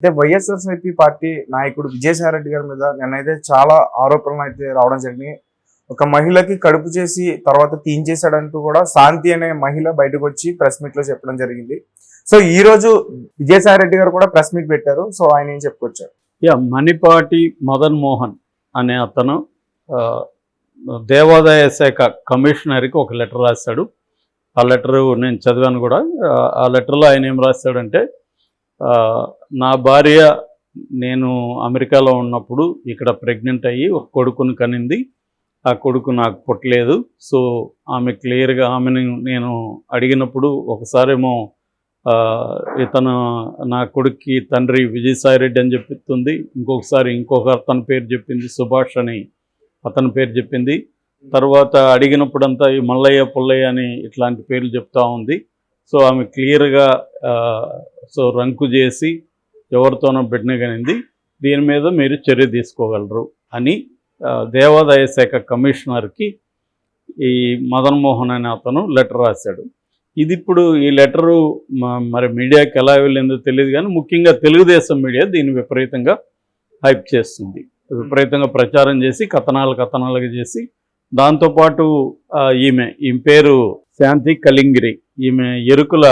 అంటే వైఎస్ఆర్సీపీ పార్టీ నాయకుడు విజయసాయి రెడ్డి గారి మీద నిన్నైతే చాలా ఆరోపణలు అయితే రావడం జరిగింది. ఒక మహిళకి కడుపు చేసి తర్వాత తీయించేశాడంటూ కూడా శాంతి అనే మహిళ బయటకు వచ్చి ప్రెస్ మీట్ లో చెప్పడం జరిగింది. సో ఈ రోజు విజయసాయి రెడ్డి గారు కూడా ప్రెస్ మీట్ పెట్టారు. సో ఆయన ఏం చెప్పుకొచ్చారు? మణిపాటి మదన్ మోహన్ అనే అతను దేవాదాయ శాఖ కమిషనర్కి ఒక లెటర్ రాశాడు. ఆ లెటరు నేను చదివాను కూడా. ఆ లెటర్లో ఆయన ఏం రాశాడంటే, నా భార్య నేను అమెరికాలో ఉన్నప్పుడు ఇక్కడ ప్రెగ్నెంట్ అయ్యి ఒక కొడుకుని కనింది. ఆ కొడుకు నాకు పుట్టలేదు. సో ఆమె క్లియర్గా ఆమెను నేను అడిగినప్పుడు ఒకసారేమో ఇతను నా కొడుక్కి తండ్రి విజయసాయి రెడ్డి అని చెప్తుంది, ఇంకొకసారి అతని పేరు చెప్పింది, సుభాష్ అని అతని పేరు చెప్పింది. తర్వాత అడిగినప్పుడంతా ఈ మల్లయ్య పుల్లయ్య అని ఇట్లాంటి పేర్లు చెప్తా ఉంది. సో ఆమె క్లియర్గా రంకు చేసి ఎవరితోనో బిడ్డనిగనింది, దీని మీద మీరు చర్య తీసుకోగలరు అని దేవాదాయ శాఖ కమిషనర్కి ఈ మదన్ మోహన్ అనే అతను లెటర్ రాశాడు. ఇది ఇప్పుడు ఈ లెటరు మరి మీడియాకి ఎలా వెళ్ళిందో తెలియదు, కానీ ముఖ్యంగా తెలుగుదేశం మీడియా దీన్ని విపరీతంగా హైప్ చేస్తుంది, విపరీతంగా ప్రచారం చేసి కథనాలుగా చేసి, దాంతోపాటు ఈమె పేరు శాంతి కలింగిరి, ఈమె ఎరుకుల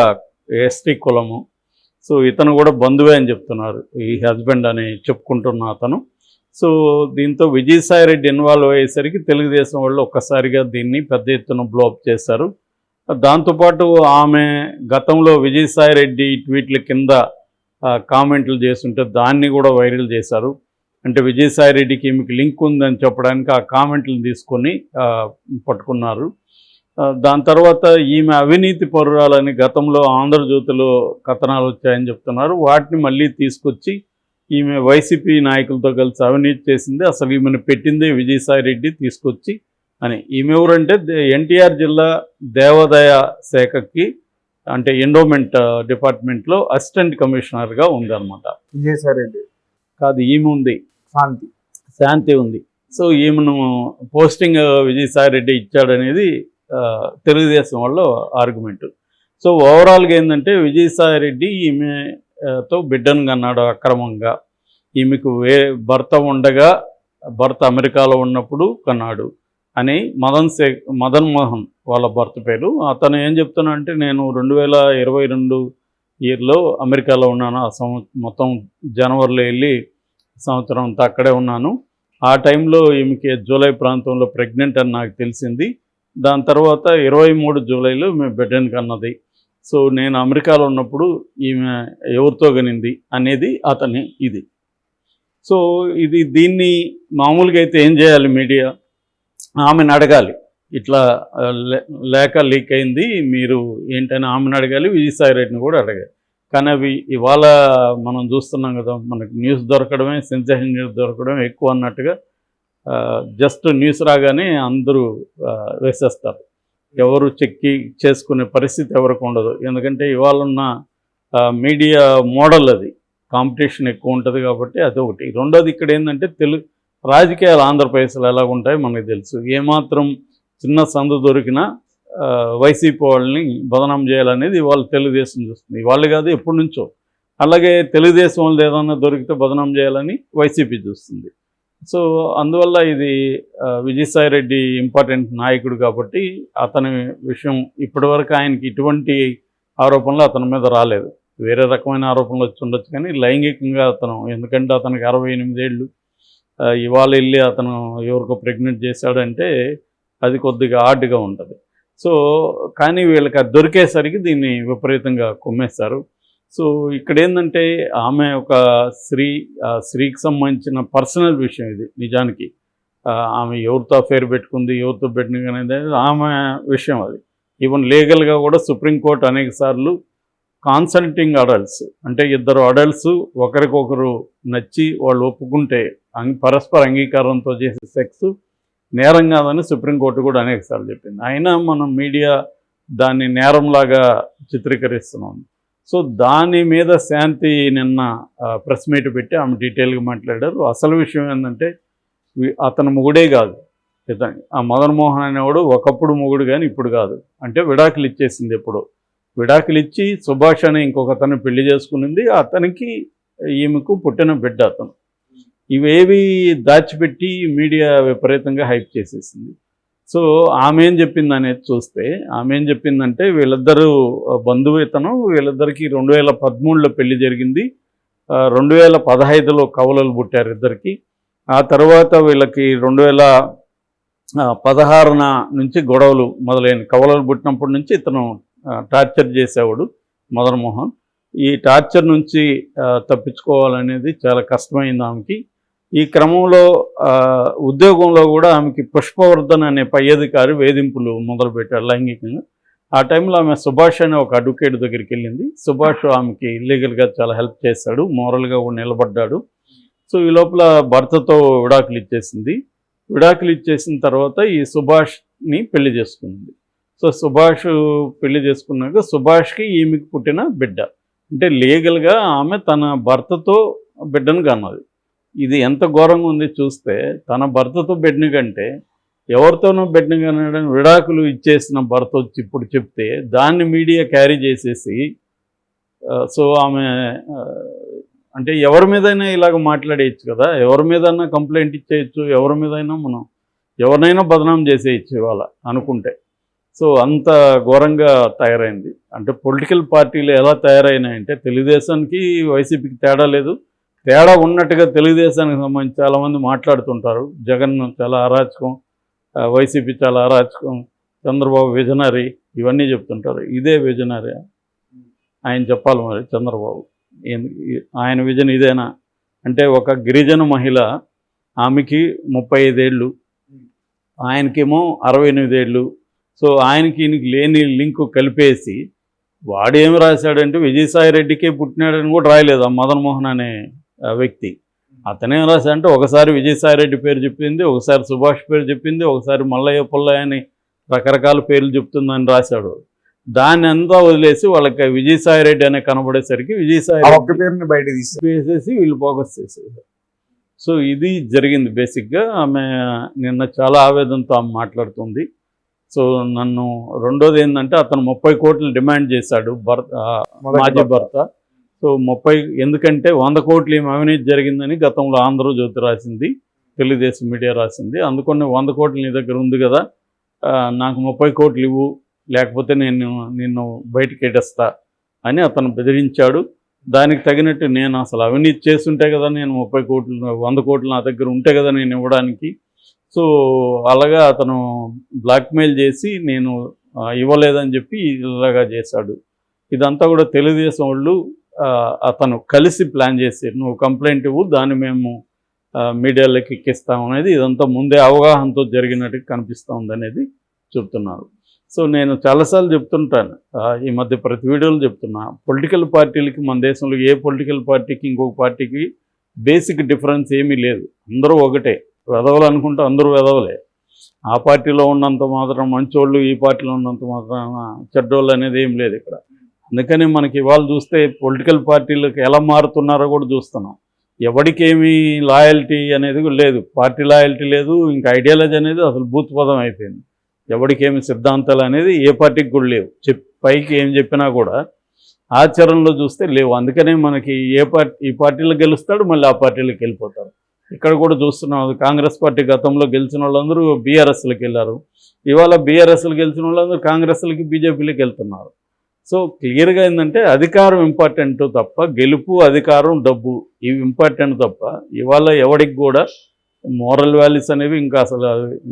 ఎస్టీ కులము. సో ఇతను కూడా బంధువే అని చెప్తున్నారు, ఈ హస్బెండ్ అని చెప్పుకుంటున్న అతను. సో దీంతో విజయసాయి రెడ్డి ఇన్వాల్వ్ అయ్యేసరికి తెలుగుదేశం వాళ్ళు ఒక్కసారిగా దీన్ని పెద్ద ఎత్తున బ్లోఅప్ చేశారు. దాంతోపాటు ఆమె గతంలో విజయసాయి రెడ్డి ట్వీట్ల కింద కామెంట్లు చేస్తుంటే దాన్ని కూడా వైరల్ చేశారు. అంటే విజయసాయి రెడ్డికి ఈమెకి లింక్ ఉందని చెప్పడానికి ఆ కామెంట్లను తీసుకొని పట్టుకున్నారు. దాని తర్వాత ఈమె అవినీతి పరురాలని గతంలో ఆంధ్రజ్యోతిలో కథనాలు వచ్చాయని చెప్తున్నారు. వాటిని మళ్ళీ తీసుకొచ్చి ఈమె వైసీపీ నాయకులతో కలిసి అవినీతి చేసింది, అసలు ఈమెను పెట్టిందే విజయసాయి రెడ్డి తీసుకొచ్చి అని. ఈమె ఎవరంటే ఎన్టీఆర్ జిల్లా దేవాదాయ శాఖకి అంటే ఎండోమెంట్ డిపార్ట్మెంట్లో అసిస్టెంట్ కమిషనర్గా ఉందన్నమాట. విజయసాయి రెడ్డి కాదు, ఈమె ఉంది, శాంతి ఉంది. సో ఈమెను పోస్టింగ్ విజయసాయి రెడ్డి ఇచ్చాడనేది తెలుగుదేశం వాళ్ళ ఆర్గ్యుమెంట్. సో ఓవరాల్గా ఏంటంటే విజయసాయి రెడ్డి ఈమెతో బిడ్డను కన్నాడు అక్రమంగా, ఈమెకు భర్త ఉండగా భర్త అమెరికాలో ఉన్నప్పుడు కన్నాడు అని మదన్ మోహన్ వాళ్ళ భర్త పేరు. అతను ఏం చెప్తున్నా అంటే, నేను 2022 ఇయర్లో అమెరికాలో ఉన్నాను, ఆ మొత్తం జనవరిలో వెళ్ళి సంవత్సరం అంతా అక్కడే ఉన్నాను. ఆ టైంలో ఈమెకి జూలై ప్రాంతంలో ప్రెగ్నెంట్ అని నాకు తెలిసింది. దాని తర్వాత 23 జూలైలో ఈమె బిడ్డను కన్నది. సో నేను అమెరికాలో ఉన్నప్పుడు ఈమె ఎవరితో కనింది అనేది అతని ఇది. సో దీన్ని మామూలుగా అయితే ఏం చేయాలి మీడియా, ఆమెను అడగాలి, ఇట్లా లేఖ లీక్ అయింది మీరు ఏంటని ఆమెను అడగాలి, విజయసాయి రెడ్డిని కూడా అడగాలి. కానీ అవి ఇవాళ మనం చూస్తున్నాం కదా, మనకు న్యూస్ దొరకడమే, సెన్సేషన్ న్యూస్ దొరకడమే ఎక్కువ అన్నట్టుగా జస్ట్ న్యూస్ రాగానే అందరూ వేసేస్తారు. ఎవరు చెక్కి చేసుకునే పరిస్థితి ఎవరికి ఉండదు. ఎందుకంటే ఇవాళ ఉన్న మీడియా మోడల్ అది, కాంపిటీషన్ ఎక్కువ ఉంటుంది కాబట్టి అది ఒకటి. రెండోది ఇక్కడ ఏంటంటే రాజకీయాలు ఆంధ్రప్రదేశ్లో ఎలా ఉంటాయో మనకు తెలుసు. ఏమాత్రం చిన్న సందు దొరికినా వైసీపీ వాళ్ళని బదనాం చేయాలనేది వాళ్ళు తెలుగుదేశం చూస్తుంది, వాళ్ళు కాదు ఎప్పటి నుంచో. అలాగే తెలుగుదేశం వాళ్ళు ఏదన్నా దొరికితే బదనాం చేయాలని వైసీపీ చూస్తుంది. సో అందువల్ల ఇది విజయసాయి రెడ్డి ఇంపార్టెంట్ నాయకుడు కాబట్టి అతని విషయం ఇప్పటివరకు ఆయనకి ఇటువంటి ఆరోపణలు అతని మీద రాలేదు. వేరే రకమైన ఆరోపణలు వచ్చి ఉండొచ్చు, కానీ లైంగికంగా అతను, ఎందుకంటే అతనికి 68 ఏళ్ళు, ఇవాళ వెళ్ళి అతను ఎవరికో ప్రెగ్నెంట్ చేశాడంటే అది కొద్దిగా ఆడ్గా ఉంటుంది. సో కానీ వీళ్ళకి అది దొరికేసరికి దీన్ని విపరీతంగా కుమ్మేస్తారు. సో ఇక్కడ ఏంటంటే ఆమె ఒక స్త్రీకి సంబంధించిన పర్సనల్ విషయం ఇది. నిజానికి ఆమె ఎవరితో అఫేర్ పెట్టుకుంది, ఎవరితో పెట్టింది అనేది ఆమె విషయం. అది ఈవెన్ లీగల్గా కూడా సుప్రీంకోర్టు అనేక సార్లు కాన్సల్టింగ్ అడల్ట్స్ అంటే ఇద్దరు అడల్ట్స్ ఒకరికొకరు నచ్చి వాళ్ళు ఒప్పుకుంటే పరస్పర అంగీకారంతో చేసే సెక్స్ నేరం కాదని సుప్రీంకోర్టు కూడా అనేక సార్లు చెప్పింది. అయినా మనం మీడియా దాన్ని నేరంలాగా చిత్రీకరిస్తున్నాం. సో దాని మీద శాంతి నిన్న ప్రెస్ మీట్ పెట్టి ఆమె డీటెయిల్గా మాట్లాడారు. అసలు విషయం ఏంటంటే అతను మొగుడే కాదు, ఆ మదన్ మోహన్ అనేవాడు ఒకప్పుడు మొగుడు కానీ ఇప్పుడు కాదు. అంటే విడాకులు ఇచ్చేసింది. ఎప్పుడు విడాకులు ఇచ్చి సుభాష్ అని ఇంకొక అతను పెళ్లి చేసుకునింది. అతనికి ఈమెకు పుట్టిన బిడ్డ అతను. ఇవేవి దాచిపెట్టి మీడియా విపరీతంగా హైప్ చేసేసింది. సో ఆమె ఏం చెప్పింది అనేది చూస్తే, ఆమె ఏం చెప్పిందంటే వీళ్ళిద్దరూ బంధువు ఇతను, వీళ్ళిద్దరికి 2013లో పెళ్లి జరిగింది, 2015లో కవలలు పుట్టారు ఇద్దరికి. ఆ తర్వాత వీళ్ళకి 2016 నుంచి గొడవలు మొదలైన. కవలలు పుట్టినప్పటి నుంచి ఇతను టార్చర్ చేసేవాడు మదన్ మోహన్. ఈ టార్చర్ నుంచి తప్పించుకోవాలనేది చాలా కష్టమైంది ఆమెకి. ఈ క్రమంలో ఉద్యోగంలో కూడా ఆమెకి పుష్పవర్ధన్ అనే పై అధికారి వేధింపులు మొదలుపెట్టారు లైంగికంగా. ఆ టైంలో ఆమె సుభాష్ అనే ఒక అడ్వకేట్ దగ్గరికి వెళ్ళింది. సుభాష్ ఆమెకి లీగల్గా చాలా హెల్ప్ చేశాడు, మోరల్గా కూడా నిలబడ్డాడు. సో ఈ లోపల భర్తతో విడాకులు ఇచ్చేసింది. విడాకులు ఇచ్చేసిన తర్వాత ఈ సుభాష్ని పెళ్లి చేసుకుంది. సో సుభాష్ పెళ్లి చేసుకున్నాక సుభాష్కి ఈమెకి పుట్టిన బిడ్డ. అంటే లీగల్గా ఆమె తన భర్తతో బిడ్డను కన్నది. ఇది ఎంత ఘోరంగా ఉంది చూస్తే, తన భర్తతో బిడ్డని కంటే ఎవరితోనో బిడ్డని కనడం, విడాకులు ఇచ్చేసిన భర్త వచ్చి ఇప్పుడు చెప్తే దాన్ని మీడియా క్యారీ చేసేసి, సో ఆమె అంటే ఎవరి మీదైనా ఇలాగ మాట్లాడేయచ్చు కదా, ఎవరి మీదైనా కంప్లైంట్ ఇచ్చేయచ్చు, ఎవరి మీదైనా మనం ఎవరినైనా బదనాం చేసేయచ్చు ఇవాళ అనుకుంటే. సో అంత ఘోరంగా తయారైంది. అంటే పొలిటికల్ పార్టీలు ఎలా తయారైనాయంటే, తెలుగుదేశానికి వైసీపీకి తేడా లేదు. తేడా ఉన్నట్టుగా తెలుగుదేశానికి సంబంధించి చాలామంది మాట్లాడుతుంటారు. జగన్ చాలా అరాచకం, వైసీపీ చాలా అరాచకం, చంద్రబాబు విజనరీ, ఇవన్నీ చెప్తుంటారు. ఇదే విజనరీ ఆయన చెప్పాలి మరి. చంద్రబాబు ఆయన విజన్ ఇదేనా అంటే, ఒక గిరిజన మహిళ, ఆమెకి 35 ఏళ్ళు, ఆయనకేమో 68 ఏళ్ళు. సో ఆయనకి ఈయనకి లేని లింకు కలిపేసి వాడేమి రాశాడంటే విజయసాయి రెడ్డికే పుట్టినాడని కూడా రాయలేదు ఆ మదన్ మోహన్ అనే వ్యక్తి. అతనేం రాశాడంటే ఒకసారి విజయసాయి రెడ్డి పేరు చెప్పింది, ఒకసారి సుభాష్ పేరు చెప్పింది, ఒకసారి మల్లయ్య పుల్లయ్య అని రకరకాల పేర్లు చెప్తుందని రాశాడు. దాన్ని అంతా వదిలేసి వాళ్ళకి విజయసాయి రెడ్డి అనే కనబడేసరికి విజయసాయి పేరుని బయట తీసేసి వీళ్ళు ఫోకస్ చేసేసారు. సో ఇది జరిగింది బేసిక్గా. ఆమె నిన్న చాలా ఆవేదనతో ఆమె మాట్లాడుతుంది. సో నన్ను రెండోది ఏంటంటే, అతను 30 కోట్లు డిమాండ్ చేశాడు మాజీ భర్త. సో 30 ఎందుకంటే 100 కోట్లు ఏమి అవినీతి జరిగిందని గతంలో ఆంధ్రజ్యోతి రాసింది, తెలుగుదేశం మీడియా రాసింది. అందుకని 100 కోట్లు నీ దగ్గర ఉంది కదా, నాకు 30 కోట్లు ఇవ్వు, లేకపోతే నిన్ను బయటికి ఎడస్తా అని అతను బెదిరించాడు. దానికి తగినట్టు నేను అసలు అవినీతి చేస్తుంటే కదా నేను 30 కోట్లు 100 కోట్లు నా దగ్గర ఉంటే కదా నేను ఇవ్వడానికి. సో అలాగా అతను బ్లాక్మెయిల్ చేసి నేను ఇవ్వలేదని చెప్పి ఇలాగా చేశాడు. ఇదంతా కూడా తెలుగుదేశం వాళ్ళు అతను కలిసి ప్లాన్ చేశారు. నువ్వు కంప్లైంట్ ఇవ్వు, దాన్ని మేము మీడియాలోకి ఎక్కిస్తాం అనేది ఇదంతా ముందే అవగాహనతో జరిగినట్టు కనిపిస్తూ ఉందనేది చెప్తున్నారు. సో నేను చాలాసార్లు చెప్తుంటాను, ఈ మధ్య ప్రతి వీడియోలో చెప్తున్నా, పొలిటికల్ పార్టీలకి మన దేశంలో ఏ పొలిటికల్ పార్టీకి ఇంకొక పార్టీకి బేసిక్ డిఫరెన్స్ ఏమీ లేదు. అందరూ ఒకటే. వెధవలు అనుకుంటే అందరూ వెధవలే. ఆ పార్టీలో ఉన్నంత మాత్రం మంచోళ్ళు, ఈ పార్టీలో ఉన్నంత మాత్రం చెడ్డోళ్ళు అనేది ఏం లేదు ఇక్కడ. అందుకని మనకి ఇవాళ చూస్తే పొలిటికల్ పార్టీలకు ఎలా మారుతున్నారో కూడా చూస్తున్నాం. ఎవరికేమీ లాయల్టీ అనేది లేదు, పార్టీ లాయల్టీ లేదు, ఇంకా ఐడియాలజీ అనేది అసలు భూతపదం అయిపోయింది. ఎవరికేమి సిద్ధాంతాలు అనేది ఏ పార్టీకి కూడా లేవు. పైకి ఏం చెప్పినా కూడా ఆచరణలో చూస్తే లేవు. అందుకనే మనకి ఈ పార్టీలో గెలుస్తాడు, మళ్ళీ ఆ పార్టీలోకి వెళ్ళిపోతారు. ఇక్కడ కూడా చూస్తున్నాం, కాంగ్రెస్ పార్టీ గతంలో గెలిచిన వాళ్ళందరూ బీఆర్ఎస్లకు వెళ్ళారు. ఇవాళ బీఆర్ఎస్లు గెలిచిన వాళ్ళందరూ కాంగ్రెస్లకి, బీజేపీలోకి వెళ్తున్నారు. సో క్లియర్గా ఏంటంటే అధికారం ఇంపార్టెంట్ తప్ప, గెలుపు, అధికారం, డబ్బు ఇవి ఇంపార్టెంట్ తప్ప, ఇవాళ ఎవడికి కూడా మోరల్ వాల్యూస్ అనేవి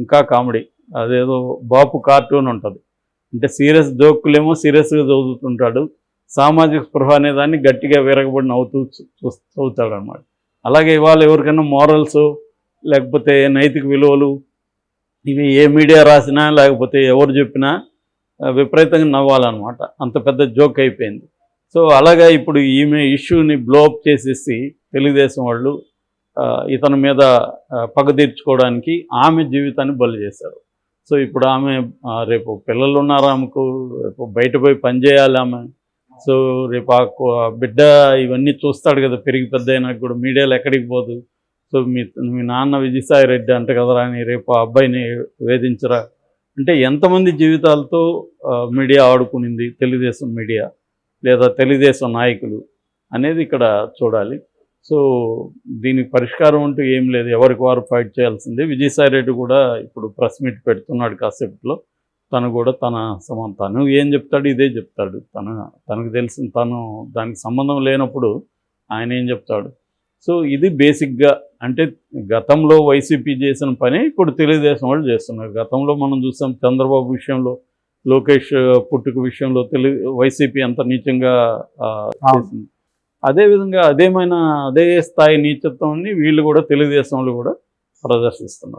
ఇంకా కామెడీ. అదేదో బాపు కార్టూన్ ఉంటుంది, అంటే సీరియస్ జోకులేమో సీరియస్గా చదువుతుంటాడు, సామాజిక స్పృహ అనేదాన్ని గట్టిగా విరగబడి చదువుతాడు అనమాట. అలాగే ఇవాళ ఎవరికైనా మోరల్స్ లేకపోతే నైతిక విలువలు ఇవి ఏ మీడియా రాసినా లేకపోతే ఎవరు చెప్పినా విపరీతంగా నవ్వాలన్నమాట. అంత పెద్ద జోక్ అయిపోయింది. సో అలాగా ఇప్పుడు ఈమె ఇష్యూని బ్లోఅప్ చేసేసి తెలుగుదేశం వాళ్ళు ఇతని మీద పగ తీర్చుకోవడానికి ఆమె జీవితాన్ని బలి చేశారు. సో ఇప్పుడు ఆమె రేపు పిల్లలు ఉన్నారు ఆమెకు, రేపు బయట పోయి పనిచేయాలి ఆమె. సో రేపు ఆ బిడ్డ ఇవన్నీ చూస్తాడు కదా, పెరిగి పెద్ద అయినాక కూడా మీడియాలో ఎక్కడికి పోదు. సో మీ నాన్న విజయసాయి రెడ్డి అంట కదరా అని రేపు ఆ అబ్బాయిని వేధించరా అంటే ఎంతమంది జీవితాలతో మీడియా ఆడుకునింది, తెలుగుదేశం మీడియా లేదా తెలుగుదేశం నాయకులు అనేది ఇక్కడ చూడాలి. సో దీనికి పరిష్కారం అంటూ ఏం లేదు, ఎవరికి వారు ఫైట్ చేయాల్సిందే. విజయసాయి రెడ్డి కూడా ఇప్పుడు ప్రెస్ మీట్ పెడుతున్నాడు కాసేపట్లో. తను కూడా తను ఏం చెప్తాడు ఇదే చెప్తాడు. తనకు తెలిసిన తను దానికి సంబంధం లేనప్పుడు ఆయన ఏం చెప్తాడు. సో ఇది బేసిక్గా అంటే గతంలో వైసీపీ చేసిన పని ఇప్పుడు తెలుగుదేశం వాళ్ళు చేస్తున్నారు. గతంలో మనం చూసాం చంద్రబాబు విషయంలో, లోకేష్ పుట్టుక విషయంలో వైసీపీ ఎంత నీచంగా చేసింది. అదేవిధంగా అదే స్థాయి నీచత్వాన్ని వీళ్ళు కూడా తెలుగుదేశం వాళ్ళు కూడా ప్రదర్శిస్తున్నారు.